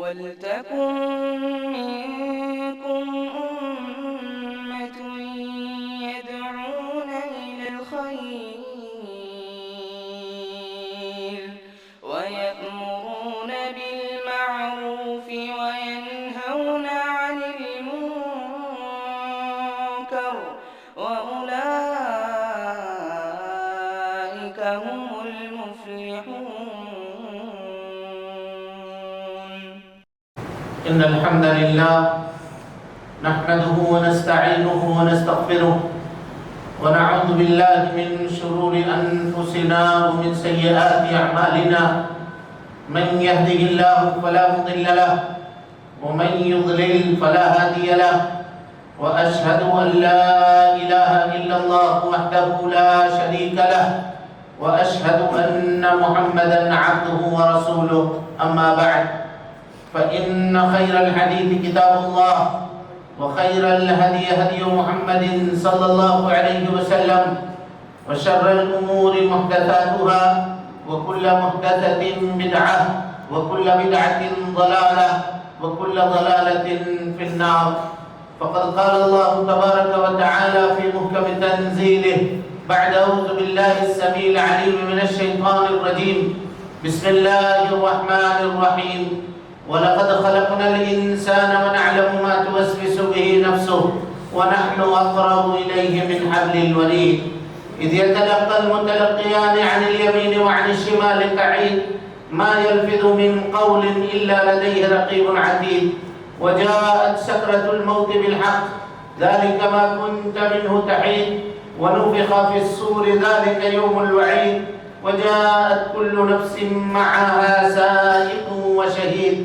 ولتكن منكم أمة يدعون إلى الخير ويأمرون بالمعروف وينهون عن المنكر وأولئك هم المفلحون. إن الحمد لله نحمده ونستعينه ونستغفره ونعوذ بالله من شرور أنفسنا ومن سيئات أعمالنا. من يهده الله فلا مضل له ومن يضلل فلا هادي له، وأشهد أن لا إله إلا الله وحده لا شريك له، وأشهد أن محمدا عبده ورسوله. أما بعد، فإن خير الحديث كتاب الله، وخير الهدي هدي محمد صلى الله عليه وسلم، وشر الأمور محدثاتها، وكل محدثة بدعة، وكل بدعة ضلالة، وكل ضلالة في النار. فقد قال الله تبارك وتعالى في محكم تنزيله بعد أعوذ بالله السميع العليم من الشيطان الرجيم: بسم الله الرحمن الرحيم: ولقد خلقنا الإنسان ونعلم ما توسوس به نفسه ونحن أقرب إليه من حبل الوريد إذ يتلقى المتلقيان عن اليمين وعن الشمال قعيد ما يلفظ من قول إلا لديه رقيب عتيد وجاءت سكرة الموت بالحق ذلك ما كنت منه تحيد ونفخ في الصور ذلك يوم الوعيد وجاءت كل نفس معها سائق وشهيد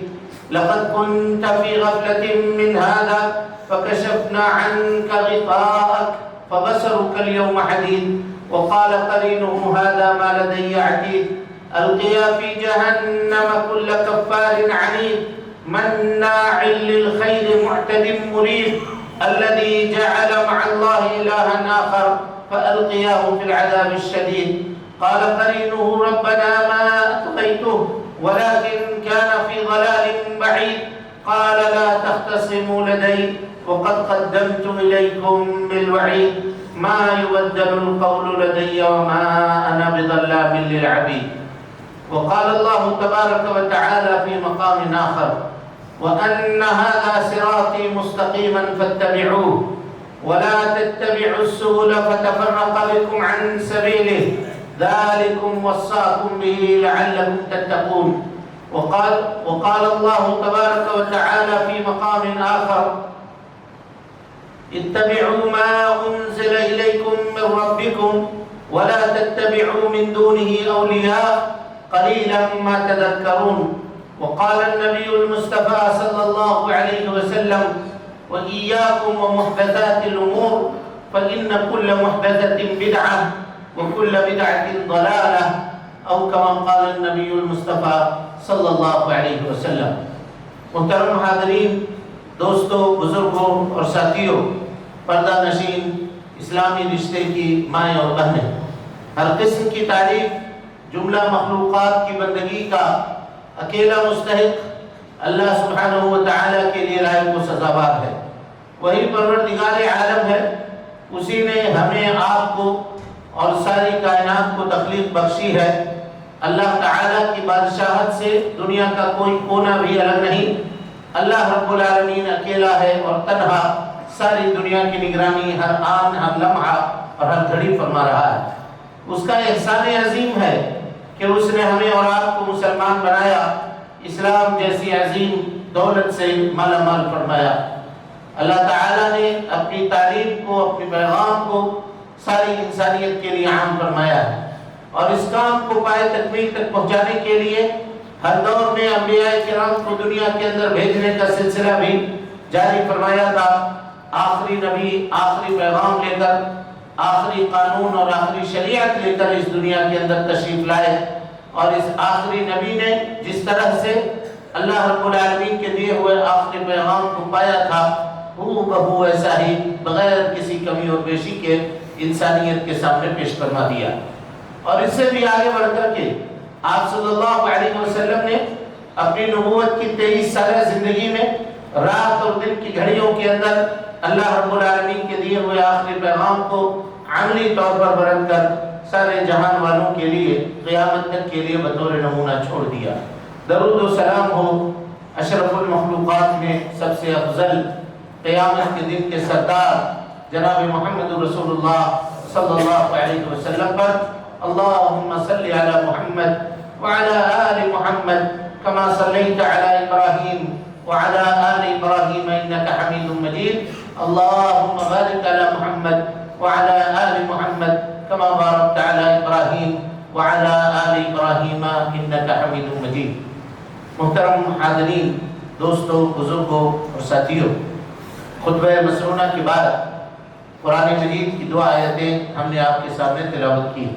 لقد كنت في غفلة من هذا فكشفنا عنك غطاءك فبصرك اليوم حديد وقال قرينه هذا ما لدي عتيد ألقيا في جهنم كل كفار عنيد مناع للخير معتد مريب الذي جعل مع الله إلها آخر فألقياه في العذاب الشديد قال قرينه ربنا ما أطغيته ولكن كان في ضلال بعيد قال لا تختصموا لدي وقد قدمت إليكم بالوعيد ما يبدل القول لدي وما أنا بظلام للعبيد. وقال الله تبارك وتعالى في مقام آخر: وأن هذا صراطي مستقيما فاتبعوه ولا تتبعوا السبل فتفرق بكم عن سبيله ذلكم وصاكم به لعلكم تتقون. وقال الله تبارك وتعالى في مقام آخر: اتبعوا ما أنزل إليكم من ربكم ولا تتبعوا من دونه أولياء قليلا ما تذكرون. وقال النبي المصطفى صلى الله عليه وسلم: وإياكم ومحدثات الأمور فإن كل محدثة بدعة وكل بدعة ضلالة أو كما قال النبي المصطفى صلی اللہ علیہ وسلم. محترم حاضرین، دوستوں، بزرگوں اور ساتھیوں، پردہ نشین اسلامی رشتے کی مائیں اور بہنیں، ہر قسم کی تعریف جملہ مخلوقات کی بندگی کا اکیلا مستحق اللہ سبحانہ و تعالیٰ کے لیے لائق و سزاوار ہے. وہی پروردگار عالم ہے، اسی نے ہمیں آپ کو اور ساری کائنات کو تخلیق بخشی ہے. اللہ تعالیٰ کی بادشاہت سے دنیا کا کوئی کونا بھی الگ نہیں. اللہ رب العالمین اکیلا ہے اور تنہا ساری دنیا کی نگرانی ہر آن، ہر لمحہ اور ہر گھڑی فرما رہا ہے. اس کا احسان عظیم ہے کہ اس نے ہمیں اور آپ کو مسلمان بنایا، اسلام جیسی عظیم دولت سے مالا مال فرمایا. اللہ تعالیٰ نے اپنی تعلیم کو، اپنے پیغام کو ساری انسانیت کے لیے عام فرمایا ہے اور اس کام کو پائے تکمیل تک پہنچانے کے لیے ہر دور میں انبیاء کرام کو دنیا کے اندر بھیجنے کا سلسلہ بھی جاری فرمایا تھا. آخری نبی آخری پیغام لے کر، آخری قانون اور آخری شریعت لے کر اس دنیا کے اندر تشریف لائے اور اس آخری نبی نے جس طرح سے اللہ رب العالمین کے دیے ہوئے آخری پیغام کو پایا تھا، ہو بہو ایسا ہی بغیر کسی کمی اور بیشی کے انسانیت کے سامنے پیش فرما دیا. اور اس سے بھی آگے بڑھ کر کے آپ صلی اللہ علیہ وسلم نے اپنی نبوت کی 23 سالہ زندگی میں رات اور دن کی گھڑیوں کے اندر اللہ رب العالمین کے دیے ہوئے آخری پیغام کو عملی طور پر برت کر سارے جہان والوں کے لیے قیامت تک کے لیے بطور نمونہ چھوڑ دیا۔ درود و سلام ہو اشرف المخلوقات میں سب سے افضل، قیامت کے دن کے سردار جناب محمد رسول اللہ صلی اللہ علیہ وسلم پر۔ اللہم صلی علی محمد وعلی آل محمد کما صلیت علی ابراہیم وعلی آل ابراہیم انکا حمید مجید۔ اللہم بارک علی محمد وعلی آل محمد کما بارکت علی ابراہیم وعلی آل ابراہیم انکا حمید مجید۔ محترم حاضرین، دوستوں، بزرگوں اور ساتھیوں، خطبہ مسنونہ کے بعد قرآن مجید کی 2 آیتیں ہم نے آپ کے سامنے تلاوت کی۔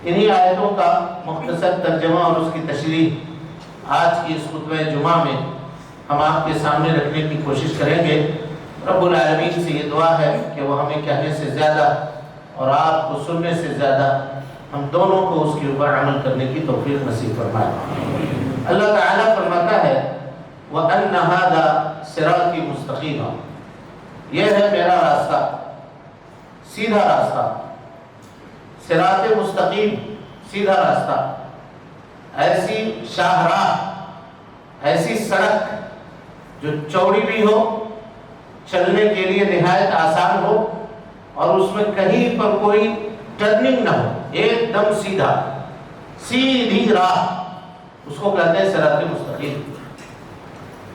انہی آیتوں کا مختصر ترجمہ اور اس کی تشریح آج کی اس خطبہ جمعہ میں ہم آپ کے سامنے رکھنے کی کوشش کریں گے۔ رب العالمین سے یہ دعا ہے کہ وہ ہمیں کہنے سے زیادہ اور آپ کو سننے سے زیادہ ہم دونوں کو اس کے اوپر عمل کرنے کی توفیق نصیب فرمائے۔ اللہ تعالیٰ فرماتا ہے وَأَنَّ هَذَا صِرَاطِ مُسْتَقِيمًا، یہ ہے میرا راستہ، سیدھا راستہ، صراط مستقیم، سیدھا راستہ، ایسی شاہراہ، ایسی سڑک جو چوڑی بھی ہو، چلنے کے لیے نہایت آسان ہو اور اس میں کہیں پر کوئی ٹرننگ نہ ہو، ایک دم سیدھا، سیدھی راہ، اس کو کہتے ہیں صراط مستقیم۔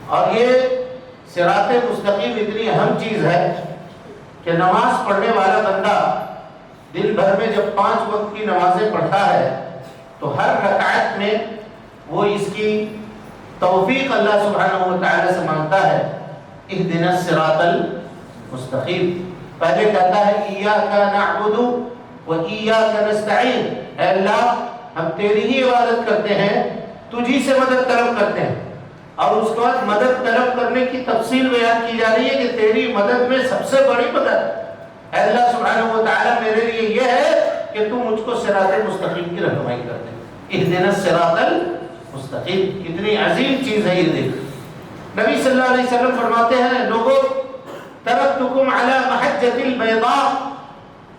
اور یہ صراط مستقیم اتنی اہم چیز ہے کہ نماز پڑھنے والا بندہ دن بھر میں جب 5 وقت کی نمازیں پڑھتا ہے تو ہر رکعت میں وہ اس کی توفیق اللہ سبحانہ و تعالی سے مانگتا ہے، اہدنا الصراط المستقیم۔ پہلے کہتا ہے ایاک نعبد و ایاک نستعین، اے اللہ ہم تیری ہی عبادت کرتے ہیں، تجھی سے مدد طلب کرتے ہیں۔ اور اس کے بعد مدد طلب کرنے کی تفصیل بیان کی جا رہی ہے کہ تیری مدد میں سب سے بڑی مدد اے اللہ سبحانہ و تعالی میرے لیے یہ ہے کہ تو مجھ کو صراط مستقیم کی رہنمائی کر دے، اہدنا الصراط المستقیم۔ کتنی عظیم چیز ہے یہ دیکھ۔ نبی صلی اللہ علیہ وسلم فرماتے ہیں لوگوں ترکتکم علی محجۃ البیضاء،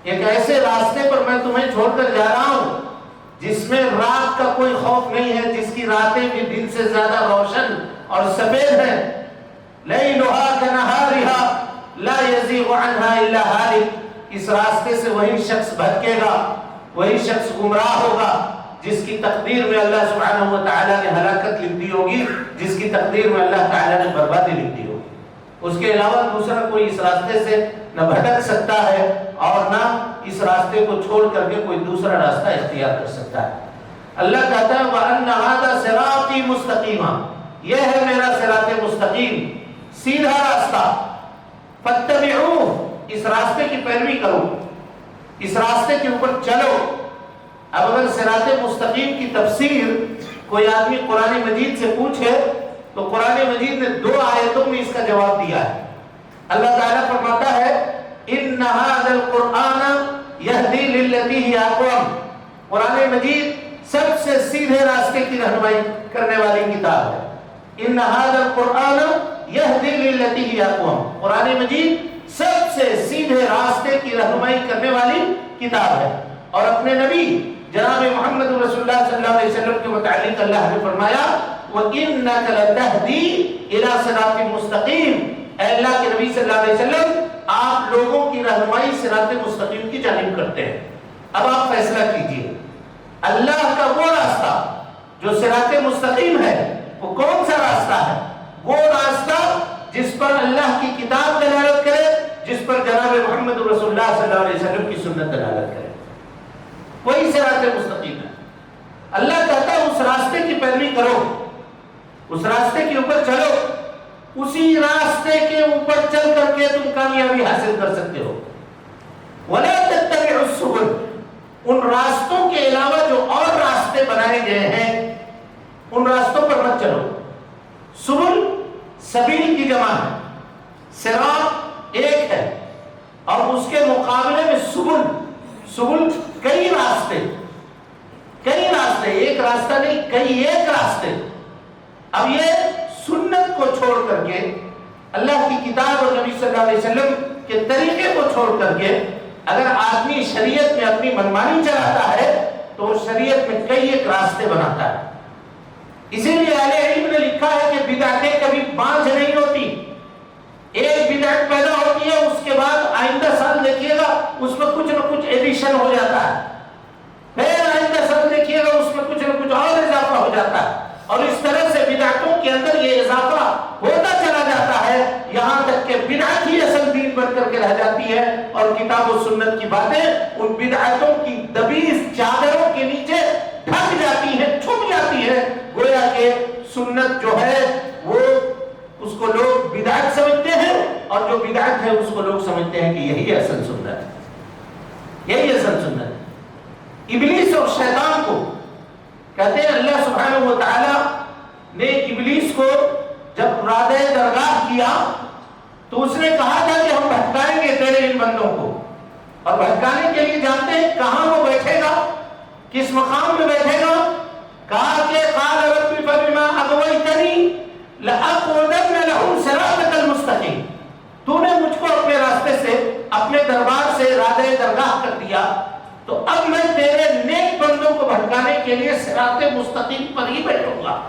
ایک ایسے راستے پر میں تمہیں چھوڑ کر جا رہا ہوں جس میں رات کا کوئی خوف نہیں ہے، جس کی راتیں بھی دن سے زیادہ روشن اور سفید ہیں، لیلھا کنہارھا لا یزیغ عنھا الا ہالک، اس راستے سے وہی شخص بھٹکے گا، وہی شخص گمراہ ہوگا جس کی تقدیر میں اللہ سبحانہ و تعالی نے ہلاکت لکھ دی ہوگی، جس کی تقدیر میں اللہ تعالی نے بربادی لکھ دی ہوگی۔ اس کے علاوہ دوسرا کوئی اس راستے سے نہ بھٹک سکتا ہے اور نہ اس راستے کو چھوڑ کر کے کوئی دوسرا راستہ اختیار کر سکتا ہے۔ اللہ کہتا ہے وَأَنَّ هَذَا صِرَاطِي مُسْتَقِيمًا، یہ ہے میرا صراط مستقیم، سیدھا راستہ، فَاتَّبِعُوهُ، اس راستے کی پیروی کرو، اس راستے کے اوپر چلو۔ اب اگر صراط مستقیم کی تفسیر کوئی آدمی قرآن مجید سے پوچھے تو قرآن مجید نے 2 آیتوں میں اس کا جواب دیا ہے۔ اللہ تعالیٰ فرماتا ہے ان هذا القرآن یہدی للتی ہی اقوم، قرآن مجید سب سے سیدھے راستے کی رہنمائی کرنے والی کتاب ہے۔ ان هذا القرآن یہدی للتی ہی اقوم، قرآن مجید سب سے سیدھے راستے کی رہنمائی کرنے والی کتاب ہے۔ اور اپنے نبی جناب محمد رسول اللہ صلی اللہ علیہ وسلم کے متعلق اللہ نے فرمایا وَإِنَّكَ لَتَهْدِي إِلَى صِرَاطٍ مُسْتَقِيمٍ، اے اللہ کے نبی صلی اللہ علیہ وسلم آپ لوگوں کی رہنمائی صراط مستقیم کی جانب کرتے ہیں۔ اب آپ فیصلہ کیجئے اللہ کا وہ راستہ جو صراط مستقیم ہے وہ کون سا راستہ ہے؟ وہ راستہ جس پر اللہ کی کتاب دلالت کرے، جس پر جناب محمد رسول اللہ صلی اللہ علیہ وسلم کی سنت دلالت کرے، وہی صراط مستقیم ہے۔ اللہ کہتا ہے اس راستے کی پیروی کرو، اس راستے کے اوپر چلو، اسی راستے کے اوپر چل کر کے تم کامیابی حاصل کر سکتے ہو۔ وَلَا تَتَّبِعُوا السُّبُلَ، ان راستوں کے علاوہ جو اور راستے بنائے گئے ہیں ان راستوں پر مت چلو۔ سبل سبیل کی جمع ہے، صراط ایک ہے اور اس کے مقابلے میں سبل، سبل کئی راستے، ایک راستہ نہیں، کئی ایک راستے۔ اب یہ سنت کو چھوڑ کر کے، اللہ کی کتاب اور نبی صلی اللہ علیہ وسلم کے طریقے کو چھوڑ کر کے اگر آدمی شریعت میں اپنی منمانی چلاتا ہے تو وہ شریعت میں کئی ایک راستے بناتا ہے۔ اسی لیے اہل علم نے لکھا ہے کہ بدعتیں کبھی بانجھ نہیں ہوتی۔ ایک بدعت پیدا ہوتی ہے، اس کے بعد آئندہ سال دیکھیے گا اس میں کچھ نہ کچھ ایڈیشن ہو جاتا ہے، پھر آئندہ سال دیکھیے گا اس میں کچھ نہ کچھ اور اضافہ ہو جاتا ہے، اور اس طرح سے بدعتوں کے اندر یہ اضافہ ہوتا چلا جاتا ہے یہاں تک کہ بدعت ہی اصل دین بن کر کے رہ جاتی ہے، اور کتاب و سنت کی باتیں ان بدعتوں کی دبیز چادروں کے نیچے ڈھک جاتی ہیں، چھپ جاتی ہے، گویا کہ سنت جو ہے وہ اس کو لوگ بدعت سمجھتے ہیں، اور جو بدعت ہے اس کو لوگ سمجھتے ہیں کہ یہی اصل سنت ہے، یہی اصل سنت ہے۔ ابلیس اور شیطان کو کہتے ہیں اللہ سبحانہ و تعالی نے ابلیس کو جب رادہ درگاہ کیا تو اس نے کہا تھا کہ ہم بھٹکائیں گے تیرے ان بندوں کو، اور بھٹکانے کے لیے جانتے ہیں کہاں وہ بیٹھے گا، کس مقام میں بیٹھے گا؟ کہا کہ قال رب فبما اغویتنی لأقعدن لهم صراطک المستقیم، تو نے مجھ کو اپنے راستے سے، اپنے دربار سے رادہ درگاہ کر دیا، تو اب میں تیرے نیک بندوں کو بھٹکانے کے لیے صراط مستقیم پر ہی بیٹھوں گا،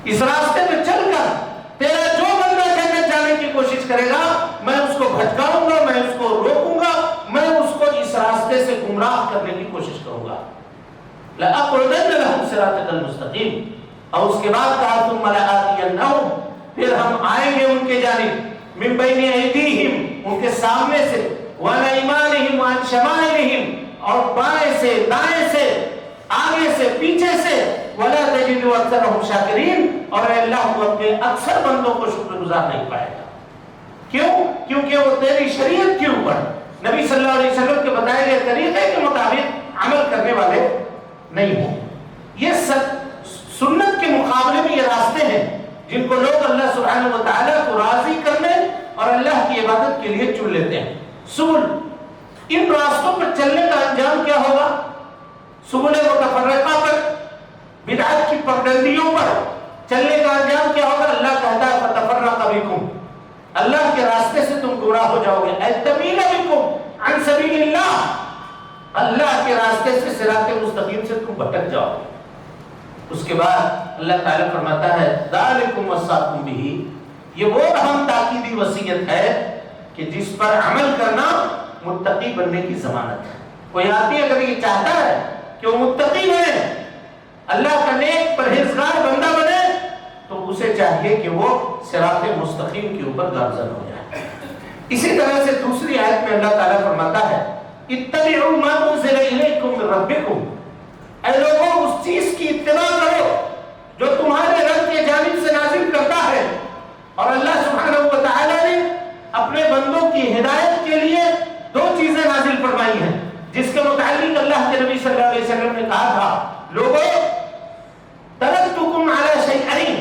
اس راستے میں چل کر تیرا جو بندہ جنت جانے کی کوشش کرے گا میں اس کو بھٹکاؤں گا، میں اس کو روکوں گا، میں اس کو اس راستے سے گمراہ کرنے کی کوشش کروں گا۔ لَأَقْعُدَنَّ لَهُمْ صِرَاطَكَ الْمُسْتَقِيمَ، اور اس کے بعد کہا ثُمَّ لَآتِيَنَّهُمْ، پھر ہم آئیں گے ان کے جانب، مِن بَيْنِ أَيْدِيهِمْ، ان کے سامنے سے، وَعَنْ أَيْمَانِهِمْ وَعَنْ شَمَائِلِهِمْ، اور بائیں سے، دائیں سے، آگے سے، پیچھے سے، وَلَا تَجِدُ أَكْثَرَهُمْ شَاكِرِينَ، اور اے اللہ وہ اپنے اکثر بندوں کو شکر گزار نہیں پائے گا۔ کیوں؟ کیونکہ وہ تیری شریعت کے اوپر نبی صلی اللہ علیہ وسلم کے بتائے گئے طریقے کے مطابق عمل کرنے والے نہیں ہوں۔ یہ سنت کے مقابلے میں یہ راستے ہیں جن کو لوگ اللہ سبحانہ و تعالیٰ کو راضی کرنے اور اللہ کی عبادت کے لیے چن لیتے ہیں۔ سبل، ان راستوں پر چلنے کا انجام کیا ہوگا؟ سبل متفرقہ پر، بدعت کی پگڈندیوں پر چلنے کا انجام کیا ہوگا؟ اللہ کہتا ہے فتفرق بکم، اللہ کے راستے سے تم گمراہ ہو جاؤ گے، تمیل بکم عن سبیل اللہ، اللہ کے راستے سے صراط مستقیم سے تم بھٹک جاؤ گے۔ اس کے بعد اللہ تعالیٰ فرماتا ہے ذالکم وصاکم بہ، یہ وہ اہم تاکیدی وصیت ہے کہ جس پر عمل کرنا متقی بننے کی ضمانت ہے۔ کوئی آدمی اگر یہ چاہتا ہے کہ وہ متقی بنے، اللہ کا نیک پرہیزگار بندہ بنے، تو اسے چاہیے کہ وہ صراط مستقیم کے اوپر گامزن ہو جائے۔ اسی طرح سے دوسری آیت میں اللہ تعالیٰ فرماتا ہے اتبعوا ما انزل الیکم من ربکم، اے لوگوں اس چیز کی اتباع کرو جو تمہارے رب کی جانب سے نازل کرتا ہے۔ اور اللہ سبحانہ و تعالیٰ نے اپنے بندوں کی ہدایت کے لیے دو چیزیں نازل فرمائی ہیں جس کے متعلق اللہ کے نبی صلی اللہ علیہ وسلم نے کہا تھا لوگوں ترکتکم علی شیئین،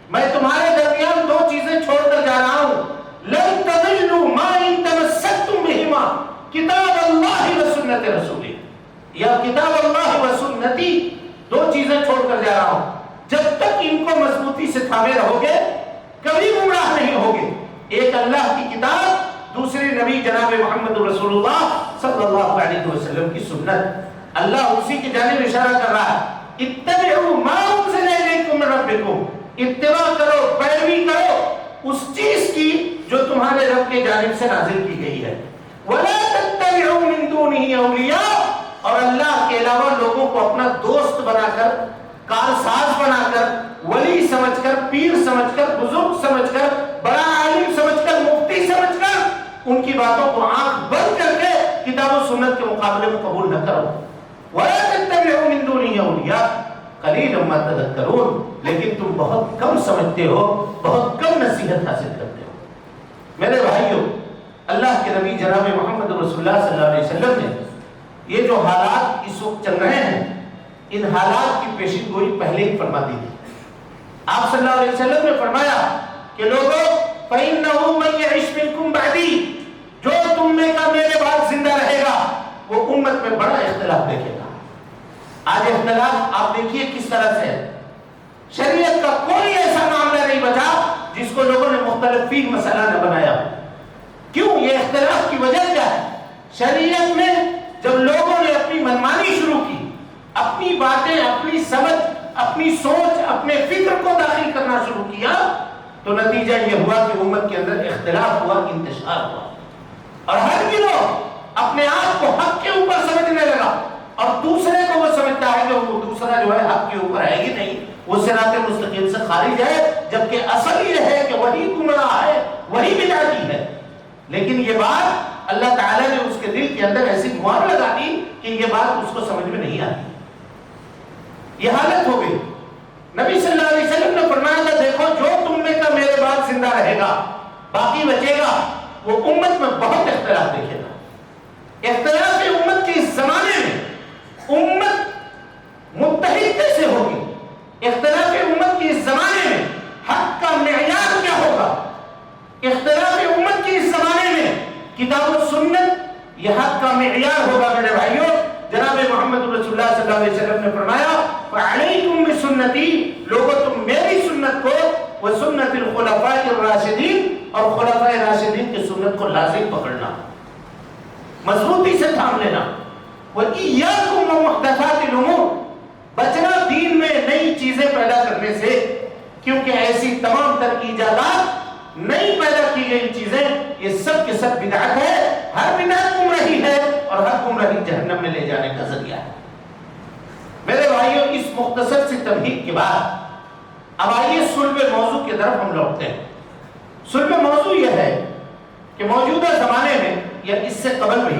میں تمہارے درمیان دو چیزیں چھوڑ کر جا رہا ہوں، لن تضلوا ما ان تمسکتم بہما، کتاب اللہ و سنت رسولہ، یا کتاب اللہ و سنتی، دو چیزیں چھوڑ کر جا رہا ہوں، جب تک ان کو مضبوطی سے تھامے رہو گے کبھی گمراہ نہیں ہوگے۔ ایک اللہ کی کتاب، دوسری نبی جناب محمد رسول اللہ صلی اللہ علیہ وسلم کی سنت۔ اللہ اسی کی جانب اشارہ کر رہا ہے اتبعوا ما انزل الیکم من ربکم، اتباع کرو، پیروی کرو اس چیز کی جو تمہارے رب کے جانب سے نازل کی گئی ہے۔ وَلَا تَتَّبِعُوا مِن دُونِهِ أَوْلِيَاءَ، اور اللہ کے علاوہ لوگوں کو اپنا دوست بنا کر، کارساز بنا کر، ولی سمجھ کر، پیر سمجھ کر، بزرگ سمجھ کر، بڑا عالم سمجھ کر، مفتی سمجھ کر ان کی باتوں کو آنکھ بند کر کے کتاب و سنت کے مقابلے میں قبول نہ کرو۔ وَلَا تَتَّبِعُوا مِن دُونِهِ أَوْلِيَاءَ قَلِيلًا مَا تَذَكَّرُونَ، لیکن تم بہت کم سمجھتے ہو، بہت کم نصیحت حاصل کرتے ہو۔ میرے بھائیوں، اللہ کے نبی جناب محمد رسول اللہ صلی اللہ علیہ وسلم نے یہ جو حالات اس وقت چل رہے ہیں ان حالات کی پیشین گوئی پہلے ہی فرما دی تھی۔ آپ صلی اللہ علیہ وسلم نے فرمایا کہ لوگوں فَإِنَّهُ مَن يَعِشْ مِنكُم بَعْدِي، جو تم میں کا میرے بعد زندہ رہے گا وہ امت میں بڑا اختلاف دیکھے گا۔ آج اختلاف آپ دیکھیے کس طرح سے ہے، شریعت کا کوئی ایسا معاملہ نہیں بچا جس کو لوگوں نے مختلف فی مسئلہ نہ بنایا. کیوں؟ یہ اختلاف کی وجہ کیا ہے؟ شریعت میں جب لوگوں نے اپنی منمانی شروع کی، اپنی باتیں، اپنی سمجھ، اپنی سوچ، اپنے فکر کو داخل کرنا شروع کیا تو نتیجہ یہ ہوا کہ امت کے اندر اختلاف ہوا، انتشار ہوا، اور ہر گروہ اپنے آپ کو حق کے اوپر سمجھنے لگا اور دوسرے کو وہ سمجھتا ہے کہ وہ دوسرا جو ہے حق کے اوپر ہے ہی نہیں، وہ صراط مستقیم سے خارج ہے، جبکہ اصل یہ ہے کہ وہی گمراہ ہے، وہی بدعتی ہے. لیکن یہ بات اللہ تعالیٰ نے اس کے دل کے اندر ایسی مہر لگا دی کہ یہ بات اس کو سمجھ میں نہیں آتی. یہ حالت ہو گئی. نبی صلی اللہ علیہ وسلم نے فرمایا تھا دیکھو جو تم میں کا میرے بعد زندہ رہے گا، باقی بچے گا، وہ امت میں بہت اختلاف دیکھے گا. اختلاف امت کے اس زمانے میں امت متحد کیسے ہوگی؟ اختلاف امت کے اس زمانے میں حق کا معیار کیا ہوگا؟ اختلاف امت کے اس زمانے میں کتاب و سنت یہ حق کا معیار ہوگا. میرے بھائیوں، جناب محمد رسول اللہ صلی اللہ علیہ وسلم نے فرمایا فعلیکم بسنتی، لوگوں تم میری سنت کو وسنت الخلفاء الراشدین، اور خلفاء راشدین کی سنت کو لازم پکڑنا، مضبوطی سے تھام لینا. وَإِيَّاكُمْ وَمُحْدَثَاتِ الْأُمُورِ، بچنا دین میں نئی چیزیں پیدا کرنے سے، کیونکہ ایسی تمام تر ایجادات، نئی پیدا کی گئی چیزیں، یہ سب کے سب بدعت ہے. ہر بدعت گمراہی ہے اور ہر گمراہی جہنم میں لے جانے کا ذریعہ ہے. میرے بھائیوں، اس مختصر سی تمہید کے بعد اب آئیے صلب موضوع کی طرف ہم لوٹتے ہیں. صلب موضوع یہ ہے کہ موجودہ زمانے میں یا اس سے قبل بھی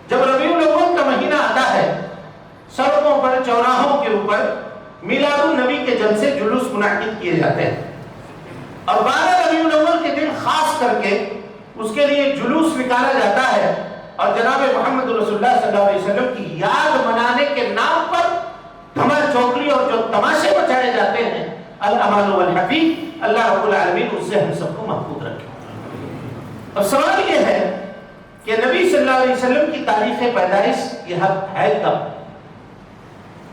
جب ربیع الاول کا مہینہ آتا ہے، سڑکوں پر، چوراہوں کے اوپر میلاد النبی کے جلسے جلوس منعقد کیے جاتے ہیں، اور 12 ربیع الاول کے دن خاص کر کے اس کے لیے جلوس نکالا جاتا ہے، اور جناب محمد رسول اللہ صلی اللہ علیہ وسلم کی یاد منانے کے نام پر دھمل چوکری اور جو تماشے بچائے جاتے ہیں، الامان والحفیظ، اللہ رب العالمین اس سے ہم سب کو محفوظ رکھے. اور سوال یہ ہے کہ نبی صلی اللہ علیہ وسلم کی تاریخ پیدائش یہ ہے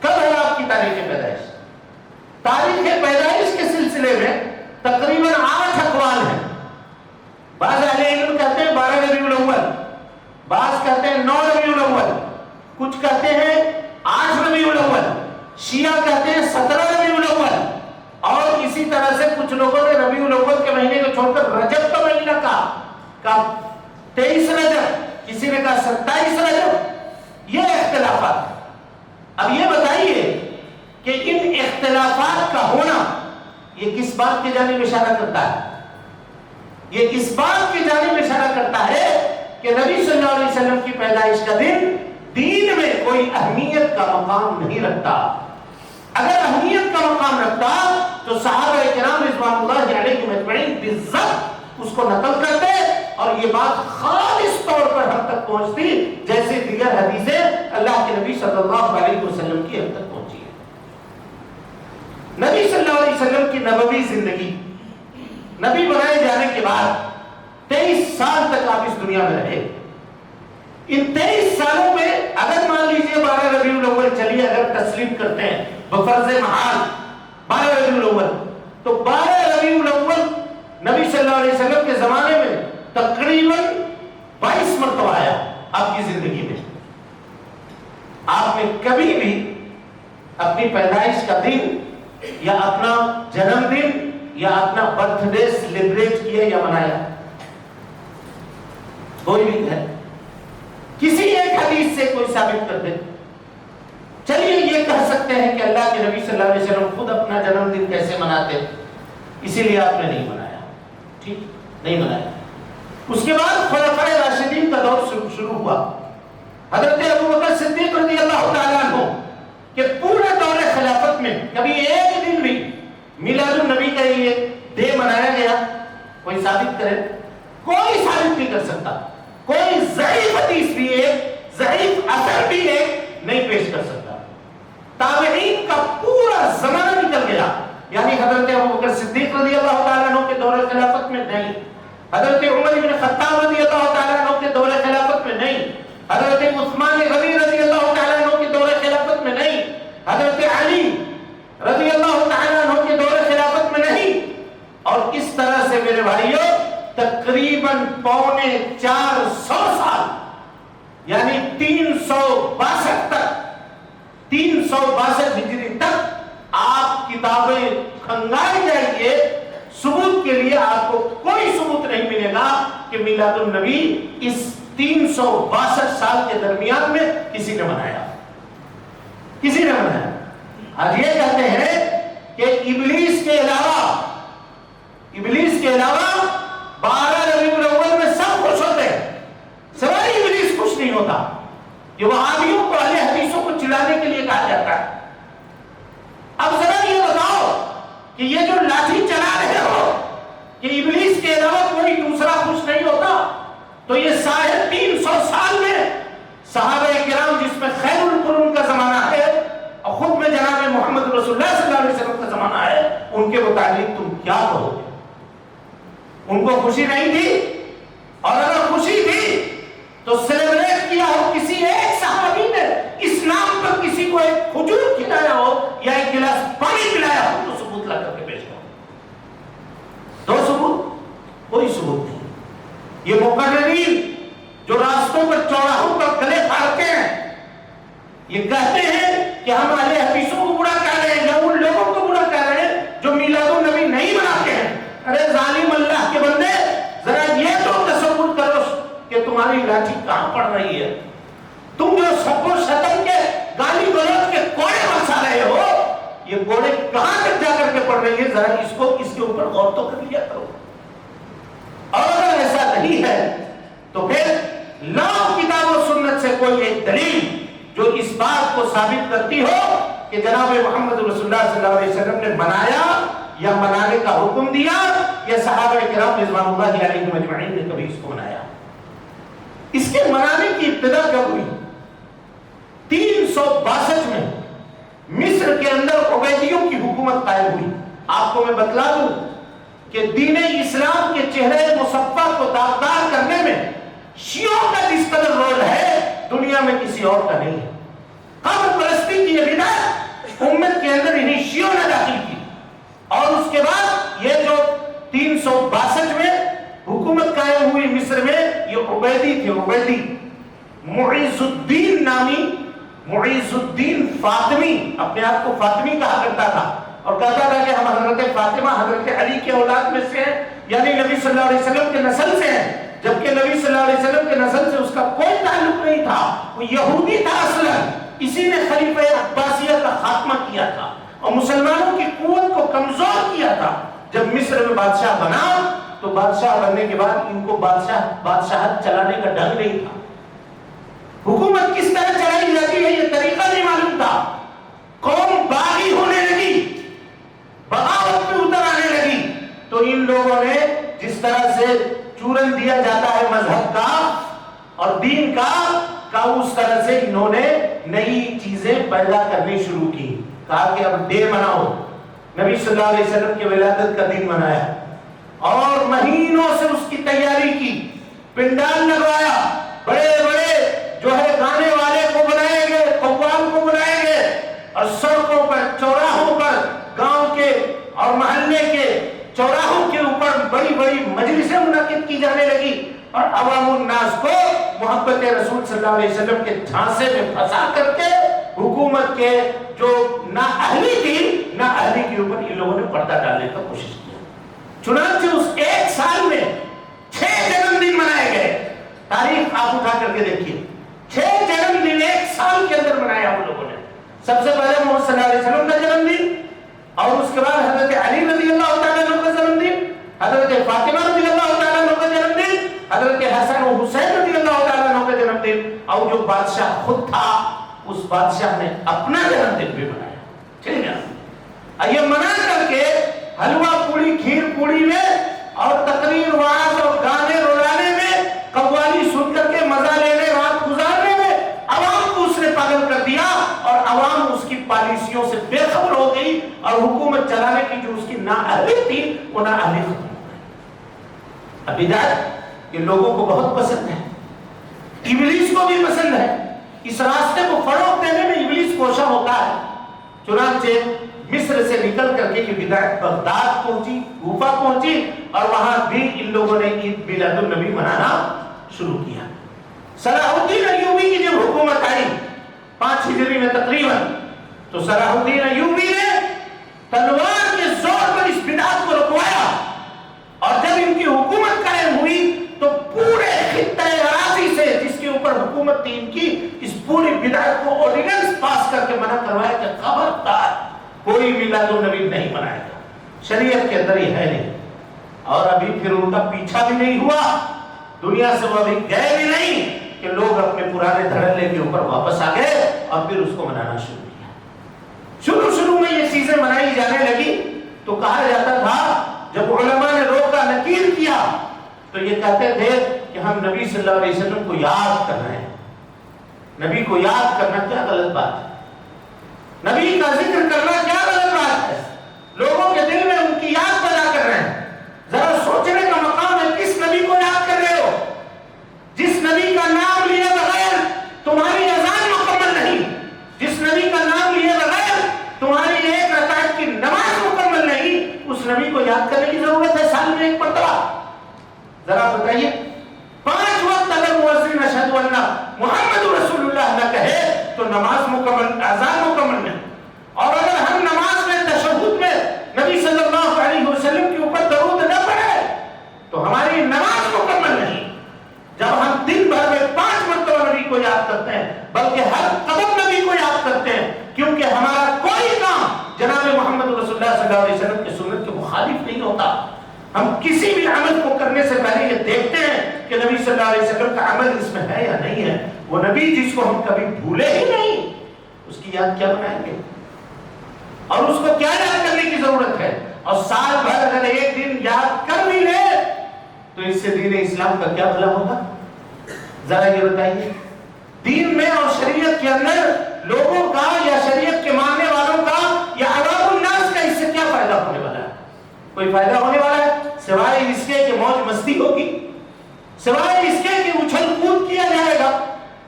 کب ہے آپ کی تاریخ پیدائش؟ تاریخ پیدائش کے سلسلے میں تقریباً 8 اقوال ہیں. بعض اہل علم کہتے ہیں 12 ربیع الاول، بعض کہتے ہیں 9 ربیع الاول، کچھ کہتے ہیں 8 ربیع الاول، شیعہ کہتے ہیں 17 ربیع الاول، اور اسی طرح سے کچھ لوگوں نے ربیع الاول کے مہینے کو چھوڑ کر رجب کا مہینہ کہا 23 رجب، کسی نے کہا 27 رجب. یہ اختلافات. اب یہ بتائیے کہ ان اختلافات کا ہونا یہ کس بات کی جانب اشارہ کرتا ہے؟ یہ اس بات کی جانب اشارہ کرتا ہے کہ نبی صلی اللہ علیہ وسلم کی پیدائش کا دن دین میں کوئی اہمیت کا مقام نہیں رکھتا. اگر اہمیت کا مقام رکھتا تو صحابہ کرام رضوان اللہ علیہم اجمعین بالضبط اس کو نقل کرتے اور یہ بات خالص طور پر ہم تک پہنچتی جیسے دیگر حدیثیں اللہ کے نبی صلی اللہ علیہ وسلم کی ہم تک پہنچی ہے. نبی صلی اللہ علیہ وسلم کی نبوی زندگی، نبی بنائے جانے کے بعد 23 سال تک آپ اس دنیا میں رہے. ان 23 سالوں میں اگر مان لیجئے 12 ربیع الاول چلیے اگر تسلیم کرتے ہیں بفرض محال 12 ربیع الاول، تو 12 ربیع الاول نبی صلی اللہ علیہ وسلم کے زمانے میں تقریباً 22 مرتبہ آیا آپ کی زندگی میں. آپ نے کبھی بھی اپنی پیدائش کا دن یا اپنا جنم دن یا اپنا برتھ ڈے سیلیبریٹ کیا یا منایا؟ کوئی بھی ہے؟ کسی ایک حدیث سے کوئی ثابت کر دے. چلیے یہ کہہ سکتے ہیں کہ اللہ کے نبی صلی اللہ علیہ وسلم خود اپنا جنم دن کیسے مناتے، اسی لیے آپ نے نہیں منایا. ٹھیک، نہیں منایا. اس کے بعد خلفائے راشدین کا دور شروع ہوا. حضرت ابوبکر صدیق رضی اللہ تعالیٰ عنہ کہ پورے دور خلافت میں کبھی ایک دن بھی میلاد النبی کا یہ ڈے منایا گیا کوئی ثابت کرے؟ کوئی ثابت نہیں کر سکتا. کوئی ضعیف حدیث بھی ایک، ضعیف اثر بھی ایک نہیں پیش کر سکتا. تابعین کا پورا زمانہ نکل گیا، یعنی حضرت ابوبکر صدیق رضی اللہ تعالیٰ عنہ کے دور خلافت میں نہیں، حضرت عمر بن خطاب رضی اللہ تعالیٰ عنہ کے دور خلافت میں نہیں، حضرت عثمان غنی رضی اللہ تعالیٰ عنہ کے دور خلافت میں نہیں، حضرت علی رضی اللہ تعالیٰ سے میرے بھائیوں تقریباً 450 سال یعنی 362 تک 362 ہجری تک آپ کتابیں کھنگائی جائیے، ثبوت کے لیے آپ کو کوئی ثبوت نہیں ملے گا کہ میلاد النبی اس 362 سال کے درمیان میں کسی نے منایا، کسی نے منایا۔ آج یہ کہتے ہیں کہ ابلیس کے علاوہ 12 ربیع الاول میں سب خوش ہوتے ہیں، سوائے ابلیس خوش نہیں ہوتا۔ یہ وہابیوں کو اہل حدیثوں کو چڑھانے کے لیے کہا جاتا ہے۔ اب ذرا یہ بتاؤ کہ یہ جو لاٹھی چلا رہے ہو کہ ابلیس کے علاوہ کوئی دوسرا خوش نہیں ہوتا، تو یہ 350 سال میں صحابہ کرام جس میں خیر القرون کا زمانہ ہے اور خود میں جناب محمد رسول اللہ صلی اللہ علیہ وسلم کا زمانہ ہے، ان کے متعلق تم کیا کہو گے؟ ان کو خوشی نہیں تھی؟ اور اگر خوشی تھی تو سیلیبریٹ کیا ہو کسی ایک صحابی نے اس نام پر کسی کو ایک کھجور کھلایا ہو یا ایک گلاس پانی پلایا ہو تو ثبوت لا کر کے پیش کرو۔ دو ثبوت، کوئی ثبوت نہیں۔ یہ مقررین جو راستوں پر چوراہوں پر گلے پھاڑتے ہیں، یہ کہتے ہیں کہ ہم اہل حدیثوں کو برا کہہ رہے ہیں یا ان لوگوں کو برا کہہ رہے ہیں جو میلاد النبی نہیں مناتے ہیں۔ ارے ظالم اللہ کے بندے، ذرا یہ تو تصور کرو کہ تمہاری لاٹھی کہاں پڑ رہی ہے؟ تم جو سب و شتم کے گالی گلوچ کے کوڑے برسا رہے ہو، یہ کوڑے کہاں تک جا کر کے پڑ رہی ہے؟ ذرا اس کے اوپر غور تو کر لیا کرو۔ اور اگر ایسا نہیں ہے تو پھر لاؤ کتاب و سنت سے کوئی ایک دلیل جو اس بات کو ثابت کرتی ہو کہ جناب محمد رسول اللہ صلی اللہ علیہ وسلم نے منایا یا منانے کا حکم دیا یا صحابہ کرام رضوان اللہ علیہم اجمعین نے کبھی اس کو منایا۔ اس کے منانے کی ابتدا کب ہوئی؟ 362 میں مصر کے اندر عبیدیوں کی حکومت قائم ہوئی۔ آپ کو میں بتلا دوں کہ دین اسلام کے چہرے مصفح کو داغدار کرنے میں شیعوں کا جس قدر رول ہے دنیا میں کسی اور کا نہیں ہے۔ قبر پرستی کی یہ بدعت امت کے اندر انہیں شیعوں نے داخل کی، اور اس کے بعد یہ جو 362 میں حکومت قائم ہوئی مصر میں، یہ عبیدی تھے، عبیدی معیز الدین نامی، معیز الدین فاطمی، اپنے آپ کو فاطمی کہا کرتا تھا اور کہتا تھا کہ ہم حضرت فاطمہ حضرت علی کے اولاد میں سے ہیں، یعنی نبی صلی اللہ علیہ وسلم کے نسل سے ہیں، جبکہ نبی صلی اللہ علیہ وسلم کے نسل سے اس کا کوئی تعلق نہیں تھا، وہ یہودی تھا اصلا۔ اسی نے خلیفہ عباسیہ کا خاتمہ کیا تھا اور مسلمانوں کی قوت کو کمزور کیا تھا۔ جب مصر میں بادشاہ بنا تو بادشاہ بننے کے بعد ان کو بادشاہت چلانے کا ڈھنگ نہیں تھا، حکومت کس طرح چلائی جاتی ہے یہ طریقہ نہیں معلوم تھا۔ قوم باغی ہونے لگی، بغاوت میں اتر آنے لگی، تو ان لوگوں نے جس طرح سے چورن دیا جاتا ہے مذہب کا اور دین کا اس طرح سے انہوں نے نئی چیزیں پیدا کرنی شروع کی۔ کہا کہ اب ڈے مناؤ، نبی صلی اللہ علیہ وسلم کی ولادت کا دن منایا اور مہینوں سے اس کی تیاری کی، پنڈال لگوایا، بڑے بڑے جو ہے گانے والے کو بلائے گئے، قوال کو بلائے گئے، اور سڑکوں پر چوراہوں پر گاؤں کے اور محلے کے چوراہوں کے اوپر بڑی بڑی مجلسیں منعقد کی جانے لگی، اور عوام الناس کو محبت رسول صلی اللہ علیہ وسلم کے جھانسے میں پھنسا کر کے حکومت کے جو نہ اہلی تھی نہ اہلی کے اوپر ان لوگوں نے پردہ ڈالنے کا کوشش کیا۔ چنانچہ اس ایک سال میں 6 جنم دن منائے گئے۔ تاریخ آپ اٹھا کر کے دیکھیے، 6 جنم دن ایک سال کے اندر منایا ہم لوگوں نے۔ سب سے پہلے محمد صلی اللہ علیہ وسلم کا جنم دن، اور اس کے بعد حضرت علی رضی اللہ تعالیٰ عنہ کا جنم دن، حضرت فاطمہ رضی اللہ تعالیٰ عنہ کا جنم دن، حضرت حسن و حسین رضی اللہ تعالیٰ عنہ کا جنم دن، اور جو بادشاہ خود تھا اس بادشاہ نے اپنا جنم دن بھی منایا۔ ٹھیک ہے، یہ منا کر کے حلوہ پوڑی کھیر پوڑی میں اور تقریر وعظ اور گانے رولانے میں، قوالی سن کر کے مزہ لینے رات گزارنے میں عوام کو اس نے پاگل کر دیا، اور عوام اس کی پالیسیوں سے بے خبر ہو گئی، اور حکومت چلانے کی جو اس کی نااہلی تھی وہ نااہلی ختم ہو گئی۔ اب بدعت یہ لوگوں کو بہت پسند ہے، ابلیس کو بھی پسند ہے، اس راستے کو فروغ دینے میں ابلیس کوشاں ہوتا ہے۔ چنانچہ مصر سے نکل کر کے یہ بدعت بغداد پہنچی، کوفہ پہنچی، اور وہاں بھی ان لوگوں نے عید میلاد النبی منانا شروع کیا۔ صلاح الدین ایوبی کی جب حکومت آئی 5 ہجری میں تقریباً، تو صلاح الدین ایوبی نے تلوار کے زور پر اس بدعت کو رکوایا، اور جب ان کی حکومت قائم ہوئی تو پورے خطہ اراضی سے جس کے اوپر حکومت تھی ان کی، اس پوری بدعت کو آرڈیننس پاس کر کے منع کروایا کہ خبردار کوئی میلاد النبی نہیں منائے گا، شریعت کے اندر یہ ہے نہیں۔ اور ابھی پھر ان کا پیچھا بھی نہیں ہوا، دنیا سے وہ ابھی گئے بھی نہیں کہ لوگ اپنے پرانے دھڑلے کے اوپر واپس آ گئے اور پھر اس کو منانا شروع کیا۔ شروع میں یہ چیزیں منائی جانے لگی تو کہا جاتا تھا، جب علماء نے روکا نکیر کیا تو یہ کہتے تھے کہ ہم نبی صلی اللہ علیہ وسلم کو یاد کر رہے ہیں۔ نبی کو یاد کرنا کیا غلط بات ہے؟ نبی کا ذکر کرنا کیا غلط بات ہے؟ لوگوں کے دل میں ان کی یاد پیدا کر رہے ہیں۔ ذرا سوچنے کا مقام ہے، کس نبی کو یاد کر رہے ہو؟ جس نبی کا نام لیے بغیر تمہاری اذان مکمل نہیں، جس نبی کا نام لیے بغیر تمہاری 1 رکعت کی نماز مکمل نہیں، اس نبی کو یاد کرنے کی ضرورت ہے سال میں 1 مرتبہ؟ ذرا بتائیے، 5 وقت اگر مؤذن اشہد ان محمد رسول اللہ نہ کہے تو نماز مکمل، اذان مکمل نہیں۔ اور اگر ہم نماز میں تشہد میں نبی صلی اللہ علیہ وسلم کے اوپر درود نہ پڑھے تو ہماری نماز مکمل نہیں۔ جب ہم دن بھر میں 5 مرتبہ نبی کو یاد کرتے ہیں، بلکہ ہر قدم نبی کو یاد کرتے ہیں، کیونکہ ہمارا کوئی کام جناب محمد رسول اللہ صلی اللہ علیہ وسلم کی سنت کے مخالف نہیں ہوتا۔ ہم کسی بھی عمل کو کرنے سے پہلے یہ دیکھتے ہیں کہ نبی صلی اللہ علیہ وسلم کا عمل اس میں ہے یا نہیں ہے۔ وہ نبی جس کو ہم کبھی بھولے ہی نہیں، اس کی یاد کیا بنائیں گے؟ اور اس کو کیا یاد کرنے کی ضرورت ہے؟ اور سال بھر اگر ایک دن یاد کر بھی لے تو اس سے دین اسلام کا کیا بھلا ہوگا؟ ذرا یہ بتائیے، دین میں اور شریعت کے اندر لوگوں کا یا شریعت کے ماننے والوں کا یا عوام الناس کا اس سے کیا فائدہ ہونے والا ہے؟ کوئی فائدہ ہونے والا ہے سوائے اس کے کہ موج مستی ہوگی، سوائے اس کے کہ اچھل کود کیا جائے گا،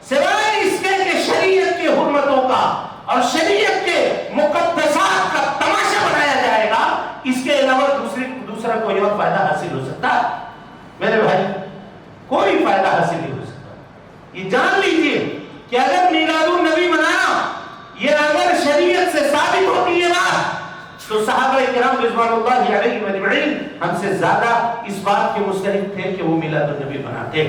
سوائے اس کے کہ شریعت کے حرمتوں کا اور شریعت کے مقدسات کا تماشا بنایا جائے گا؟ اس کے علاوہ دوسرا کوئی اور فائدہ حاصل ہو سکتا ہے؟ میرے بھائی، کوئی فائدہ حاصل نہیں ہو سکتا۔ یہ جان لیجئے کہ اگر میلاد النبی منانا یہ اگر شریعت سے ثابت ہوتی ہے بات، تو صحابہ کرام رضوان اللہ علیہم اجمعین ہم سے زیادہ اس بات کے مستحق تھے کہ وہ میلاد النبی مناتے۔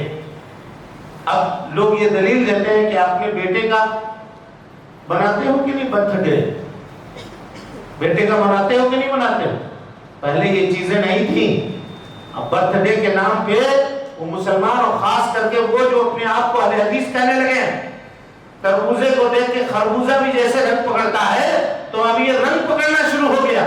اب لوگ یہ دلیل دیتے ہیں کہ اپنے بیٹے کا بناتے ہو کہ نہیں برتھ ڈے؟ بیٹے کا مناتے ہو کہ نہیں مناتے ہو؟ پہلے یہ چیزیں نہیں تھیں۔ اب برتھ ڈے کے نام پہ وہ مسلمان اور خاص کر کے وہ جو اپنے آپ کو اہل حدیث کہنے لگے ہیں، تربوزے کو دیکھ کے خربوزہ بھی جیسے رنگ پکڑتا ہے، تو اب یہ رنگ پکڑنا شروع ہو گیا۔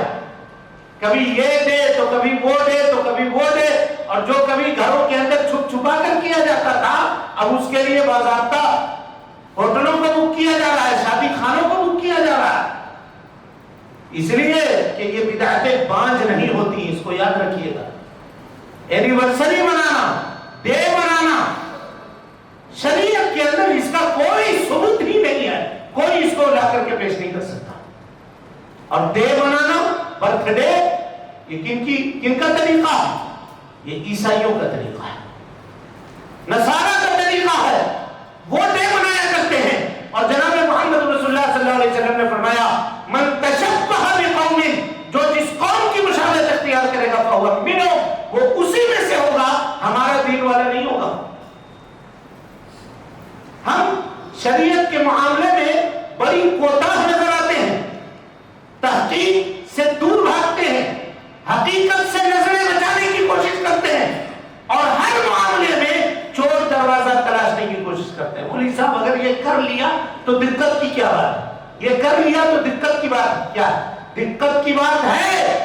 کبھی یہ دے تو کبھی وہ دے تو کبھی وہ دے، اور جو کبھی گھروں کے اندر چھپ چھپا کر کیا جاتا تھا اب اس کے لیے باضابطہ ہوٹلوں کو بک کیا جا رہا ہے، شادی خانوں کو بک کیا جا رہا ہے، اس لیے کہ یہ بدعتیں بانج نہیں ہوتی، اس کو یاد رکھیے گا۔ اینیورسری منانا، ڈے منانا، شریعت کے اندر اس کا کوئی ثبوت ہی نہیں ہے، کوئی اس کو لا کر کے پیش نہیں کر سکتا۔ اور ڈے منانا، برتھ ڈے، یہ کن کا طریقہ ہے؟ یہ عیسائیوں کا طریقہ ہے، نصارہ کا طریقہ ہے، وہ ڈے منایا کرتے ہیں۔ اور جناب محمد رسول اللہ صلی اللہ علیہ وسلم نے فرمایا، من تشبہ بقوم، جو جس قوم کی مشابہت اختیار کرے گا فہو منہم، وہ اسی میں سے ہوگا، ہمارا دین والا نہیں ہوگا۔ ہم شریعت کے معاملے میں بڑی کوتاہ نظر آتے ہیں، تحقیق سے دور بھاگتے ہیں، حقیقت سے نظریں بچانے کی کوشش کرتے ہیں، اور ہر معاملے میں چور دروازہ تلاشنے کی کوشش کرتے ہیں۔ مولوی صاحب اگر یہ کر لیا تو دقت کی کیا بات ہے؟ یہ کر لیا تو دقت کی بات کیا ہے؟ دقت کی بات ہے،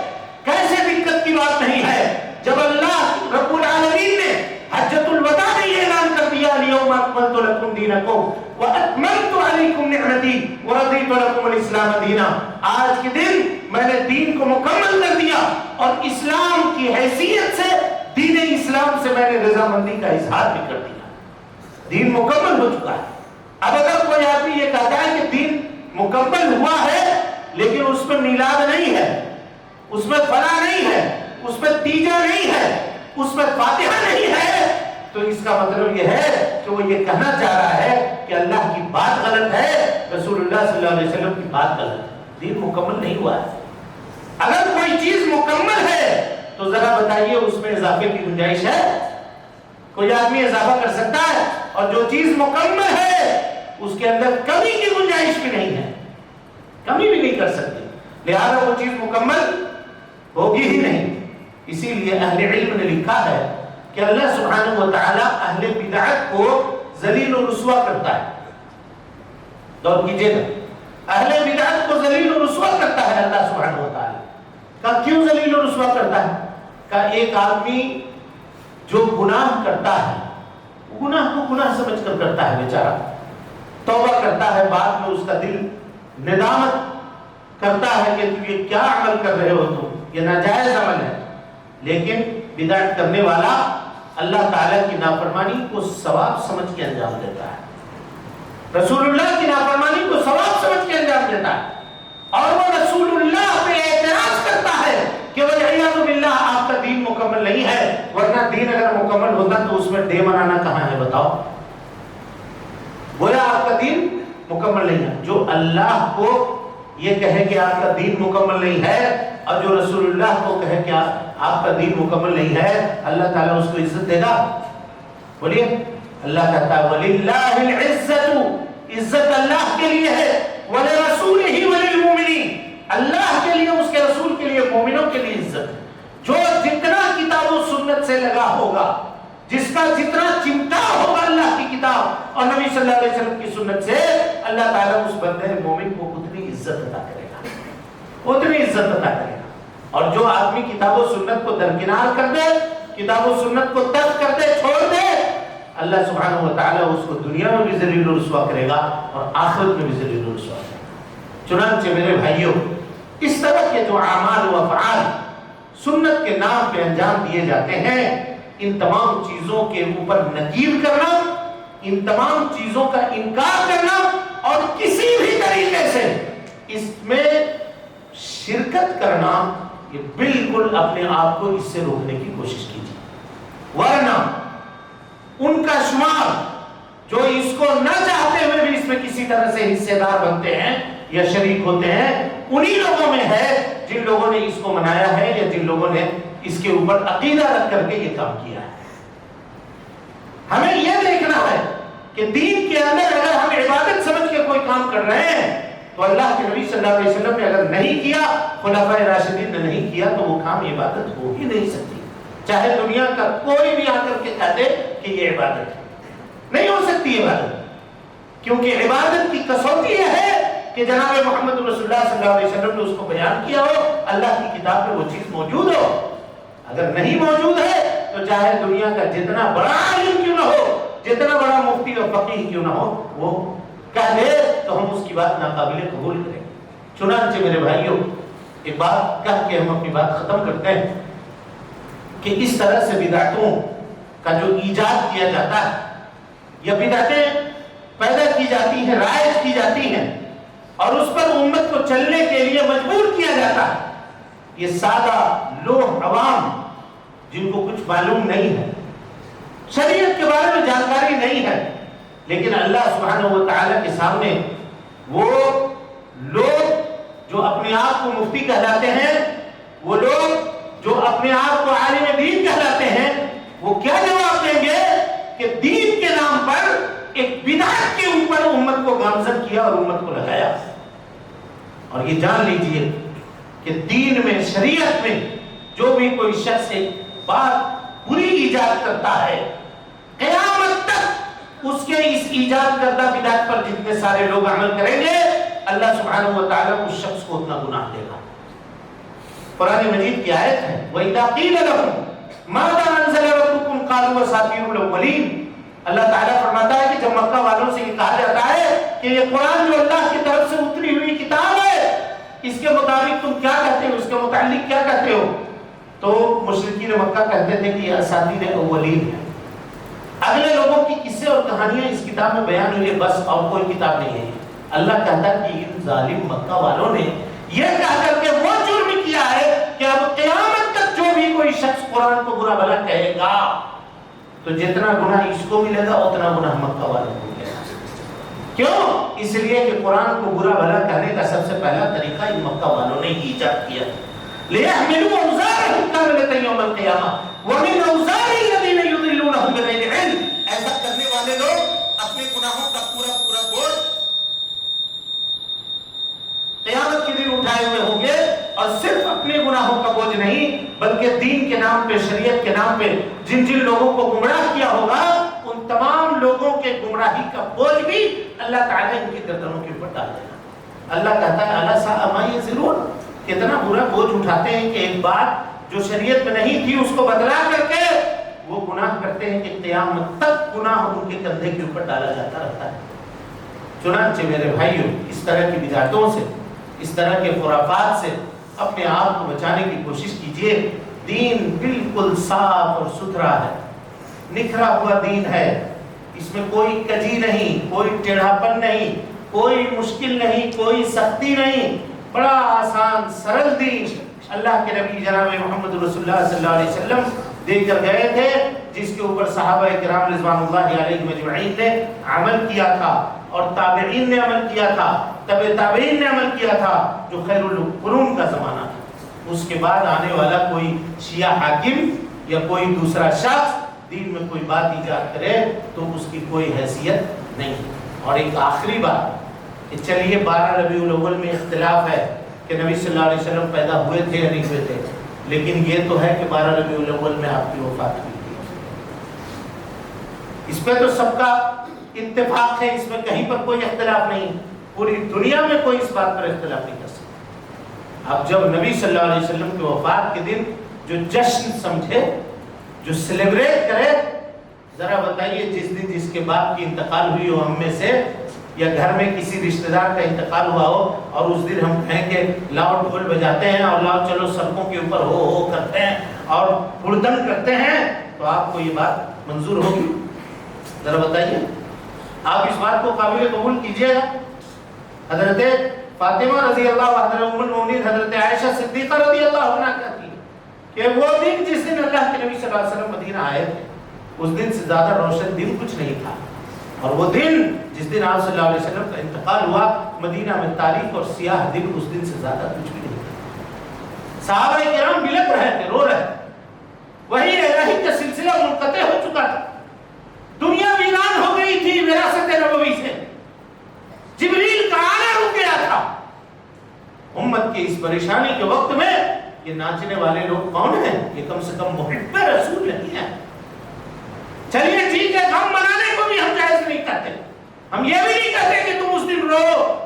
کیسے دقت کی بات نہیں ہے؟ جب اللہ رب العالمین نے حجۃ الوداع میں یہ اعلان کر دیا، الیوم اکملت لکم دینکم واتممت علیکم نعمتی ورضیت لکم الاسلام دینا، آج کے دن میں نے دین کو مکمل کر دیا اور اسلام کی حیثیت سے دین اسلام سے میں نے رضامندی کا اظہار بھی کر دیا، دین مکمل ہو چکا ہے۔ اب اگر کوئی آدمی یہ کہتا ہے کہ دین مکمل ہوا ہے لیکن اس میں میلاد نہیں ہے، اس میں فلاح نہیں ہے، اس میں تیجا نہیں ہے، اس میں فاتحہ نہیں ہے، تو اس کا مطلب یہ ہے کہ وہ یہ کہنا چاہ رہا ہے کہ اللہ کی بات غلط ہے، رسول اللہ صلی اللہ علیہ وسلم کی بات غلط ہے، دین مکمل نہیں ہوا ہے۔ اگر کوئی چیز مکمل ہے تو ذرا بتائیے اس میں اضافے کی گنجائش ہے؟ کوئی آدمی اضافہ کر سکتا ہے؟ اور جو چیز مکمل ہے اس کے اندر کمی کی گنجائش بھی نہیں ہے، کمی بھی نہیں کر سکتے، لہذا وہ چیز مکمل ہوگی ہی نہیں۔ اسی لیے اہل علم نے لکھا ہے کہ اللہ سبحانہ و تعالی اہل بدعت کو ذلیل و رسوا کرتا ہے۔ غور کیجئے گا، اہل بدعت کو ذلیل و رسوا کرتا ہے اللہ سبحانہ و تعالی۔ کہ کیوں ذلیل و رسوا کرتا ہے؟ کہ ایک آدمی جو گناہ کرتا ہے، گناہ کو گناہ سمجھ کر کرتا ہے بیچارہ، توبہ کرتا ہے، بعد میں اس کا دل ندامت کرتا ہے کہ تم یہ کیا عمل کر رہے ہو، تم یہ ناجائز عمل ہے، لیکن بدعت کرنے والا اللہ تعالیٰ کی نافرمانی کو ثواب سمجھ کے انجام دیتا ہے، رسول اللہ کی نافرمانی کو ثواب سمجھ کے انجام دیتا ہے، اور وہ رسول اللہ پہ اعتراض کرتا ہے کہ والعیاذ باللہ آپ کا دین مکمل نہیں ہے، ورنہ دین اگر مکمل ہوتا تو اس میں ڈے منانا کہاں ہے بتاؤ؟ گویا آپ کا دین مکمل نہیں ہے۔ جو اللہ کو یہ کہے کہ آپ کا دین مکمل نہیں ہے، اور جو رسول اللہ کو کہے کہ آپ کا دین مکمل نہیں ہے، اللہ تعالیٰ اس کو عزت دے گا؟ بولیے، اللہ کہتا ہے وَلِلَّهِ الْعِزَّةُ، عزت اللہ کے لیے ہے، وَلِرَسُولِهِ وَلِلْمُؤْمِنِينَ، اللہ کے لیے، اس کے رسول کے لیے، مومنوں کے لیے عزت ہے۔ جو جتنا کتاب و سنت سے لگا ہوگا، جس کا جتنا چمٹا ہوگا اللہ کی کتاب اور نبی صلی اللہ علیہ وسلم کی سنت سے، اللہ تعالیٰ اس بندے مومن کو اتنی عزت عطا کرے گا، اتنی عزت عطا کرے گا۔ اور جو آدمی کتاب و سنت کو درکنار کر دے، کتاب و سنت کو ترک کر دے، چھوڑ دے، اللہ سبحانہ و تعالیٰ اس کو دنیا میں بھی ذلیل و رسوا کرے گا اور آخرت میں بھی ذلیل و رسوا کرے گا۔ چنانچہ میرے بھائیوں، اس طرح کے جو اعمال و افعال سنت کے نام پہ انجام دیے جاتے ہیں، ان تمام چیزوں کے اوپر نکیر کرنا، ان تمام چیزوں کا انکار کرنا، اور کسی بھی طریقے سے اس میں شرکت کرنا، یہ بالکل اپنے آپ کو اس سے روکنے کی کوشش کیجیے، ورنہ ان کا شمار جو اس کو نہ چاہتے ہوئے بھی اس میں کسی طرح سے حصے دار بنتے ہیں یا شریک ہوتے ہیں، انہی لوگوں میں ہے جن لوگوں نے اس کو منایا ہے یا جن لوگوں نے اس کے اوپر عقیدہ رکھ کر کے یہ کام کیا ہے۔ ہمیں یہ دیکھنا ہے کہ دین کے اندر اگر ہم عبادت سمجھ کے کوئی کام کر رہے ہیں تو اللہ کے نبی صلی اللہ علیہ وسلم نے اگر نہیں کیا، خلفائے راشدین نے نہیں کیا، تو وہ کام عبادت ہو ہی نہیں سکتی، چاہے دنیا کا کوئی بھی آ کر کے کہہ دے کہ یہ عبادت ہے، نہیں ہو سکتی عبادت، کیونکہ عبادت کی کسوٹی یہ ہے کہ جناب محمد رسول اللہ صلی اللہ علیہ وسلم نے اس کو بیان کیا ہو، اللہ کی کتاب میں وہ چیز موجود ہو۔ اگر نہیں موجود ہے تو چاہے دنیا کا جتنا بڑا عالم کیوں نہ ہو، جتنا بڑا مفتی اور فقیہ کیوں نہ ہو، وہ کہہ دے تو ہم اس کی بات ناقابل قبول کریں۔ چنانچہ میرے بھائیوں، ایک بات کہہ کے ہم اپنی بات ختم کرتے ہیں کہ اس طرح سے بدعتوں کا جو ایجاد کیا جاتا ہے یا بدعتیں پیدا کی جاتی ہیں، رائج کی جاتی ہیں، اور اس پر امت کو چلنے کے لیے مجبور کیا جاتا ہے، یہ سادہ لوگ عوام جن کو کچھ معلوم نہیں ہے، شریعت کے بارے میں جانکاری نہیں ہے، لیکن اللہ سبحانہ و تعالیٰ کے سامنے وہ لوگ جو اپنے آپ کو مفتی کہلاتے ہیں، وہ لوگ جو اپنے آپ کو عالم دین کہلاتے ہیں، وہ کیا جواب دیں گے کہ دین کے نام پر ایک بدعت کے اوپر امت کو گامزن کیا اور امت کو لگایا۔ اور یہ جان لیجئے کہ دین میں، شریعت میں جو بھی کوئی شخص ایک بات بری ایجاد کرتا ہے، قیامت تک اس کے اس ایجاد کردہ بدعت پر جتنے سارے لوگ عمل کریں گے، اللہ سبحانہ و تعالیٰ اس شخص کو اتنا گناہ دے گا۔ قرآن مجید کی آیت ہے وَإِذَا قِيلَ لَهُمْ مَاذَا أَنزَلَ رَبُّكُمْ قَالُوا أَسَاطِيرُ الْأَوَّلِينَ، اللہ تعالیٰ فرماتا ہے کہ جب مکہ والوں سے یہ کہا جاتا ہے کہ یہ قرآن جو اللہ کی طرف سے اتری ہوئی کتاب ہے، اس کے مطابق تم کیا کہتے ہو، اس کے متعلق کیا کہتے ہو، تو مشرکین مکہ کہتے تھے کہ یہ اساطیر اولین ہے، اگلے لوگوں کی قصے اور کہانیاں اس کتاب میں بیان ہوئی ہے، بس اور کوئی کتاب نہیں ہے۔ اللہ کہتا ہے کہ ان ظالم مکہ والوں نے یہ کہہ کر کے وہ جرم کیا ہے کہ اب قیامت تک جو بھی کوئی شخص قرآن کو برا بھلا کہے گا تو جتنا گناہ اس کو ملے گا اتنا گناہ مکہ والوں کو ملے گا. کیوں؟ اس لیے کہ قرآن کو برا بھلا کہنے کا سب سے پہلا طریقہ ان مکہ والوں نے ہی ایجاد کیا. لِيَحْمِلُوا أَوْزَارَهُمْ كَامِلَةً يَوْمَ الْقِيَامَةِ وَمِنْ أَوْزَارِ الَّذِينَ يُضِلُّونَهُم بِغَيْرِ عِلْمٍ. ایسا کرنے والے لوگ اپنے گناہوں کا پورا بوجھ قیامت کے دن اٹھائے ہوئے ہوں گے، اور صرف اپنے گناہوں کا بوجھ نہیں بلکہ دین کے نام پہ، شریعت کے نام پہ جن لوگوں کو گمراہ کیا ہوگا ان تمام لوگوں کے گمراہی کا بوجھ بھی اللہ تعالیٰ ان کی گردنوں کے اوپر ڈال دے گا. اللہ کہتا ہے اَلَا سَاءَ مَا يَزِرُونَ، کتنا برا بوجھ اٹھاتے ہیں کہ ایک بات جو شریعت میں نہیں تھی اس کو بدلا کر کے وہ گناہ کرتے ہیں کہ قیامت تک گناہ ان کے کندھے کے اوپر ڈالا جاتا رہتا ہے. چنانچہ میرے بھائیوں، اس طرح کی بدعتوں سے، اس طرح کے خرافات سے اپنے آپ کو بچانے کی کوشش کیجئے. دین بالکل صاف اور ستھرا ہے، نکھرا ہوا دین ہے، اس میں کوئی کجی نہیں، کوئی ٹیڑھاپن نہیں، کوئی مشکل نہیں، کوئی سختی نہیں، بڑا آسان سرل دین اللہ کے نبی جناب محمد رسول اللہ صلی اللہ علیہ وسلم دے کر گئے تھے، جس کے اوپر صحابہ کرام رضوان اللہ علیہم اجمعین نے عمل کیا تھا، اور تابعین نے عمل کیا تھا، تبع تابعین نے عمل کیا تھا، جو خیر القرون کا زمانہ تھا. اس کے بعد آنے والا کوئی شیعہ حاکم یا کوئی دوسرا شخص دین میں کوئی بات ایجاد کرے تو اس کی کوئی حیثیت نہیں. اور ایک آخری بات کہ چلیے 12 ربیع الاول میں اختلاف ہے کہ نبی صلی اللہ علیہ وسلم پیدا ہوئے تھے یا نہیں ہوئے تھے، لیکن یہ تو ہے کہ 12 ربیع الاول میں آپ کی وفات ہوئی تھی. اس پہ تو سب کا اتفاق ہے، اس میں کہیں پر کوئی اختلاف نہیں، پوری دنیا میں کوئی اس بات پر اختلاف نہیں کر سکتا. اب جب نبی صلی اللہ علیہ وسلم کی وفات کے دن جو جشن سمجھے، جو سیلیبریٹ کرے، ذرا بتائیے جس دن جس کے باپ کی انتقال ہوئی ہو ہم میں سے، یا گھر میں کسی رشتہ دار کا انتقال ہوا ہو اور اس دن ہم کہیں کہ لاؤ ڈھول بجاتے ہیں اور لاؤ چلو سڑکوں کے اوپر ہو کرتے ہیں اور ہڑدنگ کرتے ہیں، تو آپ کو یہ بات منظور ہوگی؟ ذرا بتائیے. آپ اس بات کو قابل قبول کیجئے گا؟ حضرت فاطمہ رضی اللہ عنہ، ام المؤمنین حضرت عائشہ صدیقہ رضی اللہ عنہ کہتی ہیں کہ وہ دن جس دن اللہ کے نبی صلی اللہ علیہ وسلم مدینہ آئے تھے، اس دن سے زیادہ روشن دن کچھ نہیں تھا، اور وہ دن جس دن آپ صلی اللہ علیہ وسلم کا انتقال ہوا مدینہ میں تاریک اور سیاہ دن اس دن سے زیادہ کچھ بھی نہیں تھا. صحابہ کرام بلک رہے تھے، رو رہے تھے، وہی الہی کا سلسلہ منقطع ہو چکا تھا، دنیا ویران ہو گئی تھی وراثت نبوی سے، جبریل کا آنا رک گیا تھا. امت کی اس پریشانی کے وقت میں یہ ناچنے والے لوگ کون ہیں؟ یہ کم سے کم محب رسول نہیں ہیں. چلیے ٹھیک ہے، غم منانے کو بھی ہم جائز نہیں کرتے، ہم یہ بھی نہیں کہتے کہ تم اس دن رو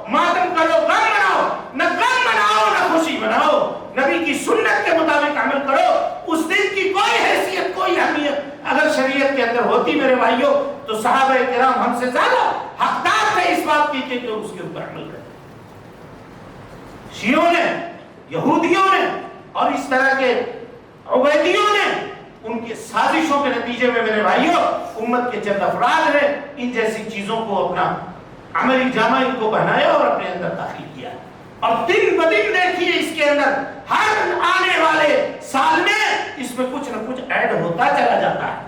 ماتم کرو، غم مناؤ، نہ غم مناؤ نہ خوشی مناؤ، نبی کی سنت کے مطابق عمل کرو. اس دن کی کوئی حیثیت، کوئی اہمیت اگر شریعت کے اندر ہوتی میرے بھائیوں تو صحابہ کرام ہم سے زیادہ حقدار تھے اس بات کی کہ اس کے اوپر عمل کریں. شیعوں نے، یہودیوں نے اور اس طرح کے عبیدیوں نے ان کی سازشوں کے نتیجے میں میرے بھائیوں امت کے چند افراد نے ان جیسی چیزوں کو اپنا عملی جامہ ان کو پہنایا اور اپنے اندر داخل کیا. اور دن بدن دیکھیے اس کے اندر ہر آنے والے سال میں اس میں کچھ نہ کچھ ایڈ ہوتا چلا جاتا ہے،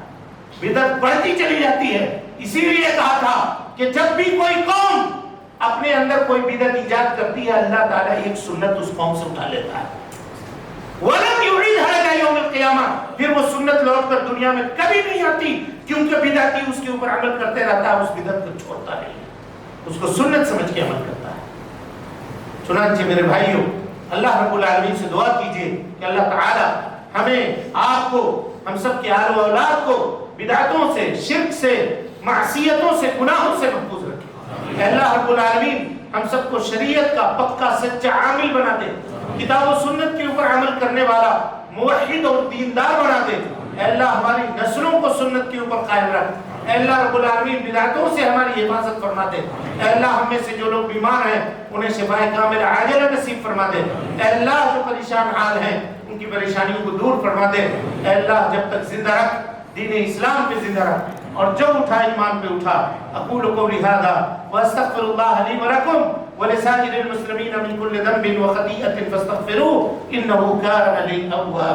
بدعت بڑھتی چلی جاتی ہے. اسی لیے کہا تھا کہ جب بھی کوئی قوم اپنے اندر کوئی بدعت ایجاد کرتی ہے اللہ تعالیٰ ایک سنت اس قوم سے اٹھا لیتا ہے. وَلَمْ يُعِيدْهَا إِلَىٰ يَوْمِ الْقِيَامَةِ، پھر وہ سنت لوٹ کر دنیا میں کبھی نہیں آتی، کیونکہ بدعتی اس کے اوپر عمل کرتے رہتا ہے، اس بدعت کو چھوڑتا نہیں ہے، اس کو سنت سمجھ کے عمل کرتا ہے. چنانچہ میرے بھائیوں اللہ رب العالمین سے دعا کیجئے کہ اللہ تعالی ہمیں، آپ کو، ہم سب کے آل و اولاد کو بدعتوں سے، شرک سے، معصیتوں سے، گناہوں سے محفوظ رکھے. کہ اللہ رب العالمین ہم سب کو شریعت کا پکا سچا عامل بنا دے، کتاب و سنت کے اوپر عمل کرنے والا موحد اور دیندار بنا دے. اے اللہ ہماری نسلوں کو سنت کے اوپر قائم رکھ. اے اللہ رب العالمین بدعتوں سے ہماری حفاظت فرما دے. اے اللہ ہم میں سے جو لوگ بیمار ہیں انہیں شفائے کامل عاجلہ نصیب فرما دے. اے اللہ جو پریشان حال ہیں ان کی پریشانیوں کو دور فرما دے. اے اللہ جب تک زندہ رکھ، دین اسلام پہ زندہ رکھ، اور جب اٹھا ایمان پہ اٹھا. اقول قولی ھذا واستغفر اللہ لی ولکم ولسائر المسلمين من كل ذنب وخطيئة فاستغفروه إنه كان للأوابين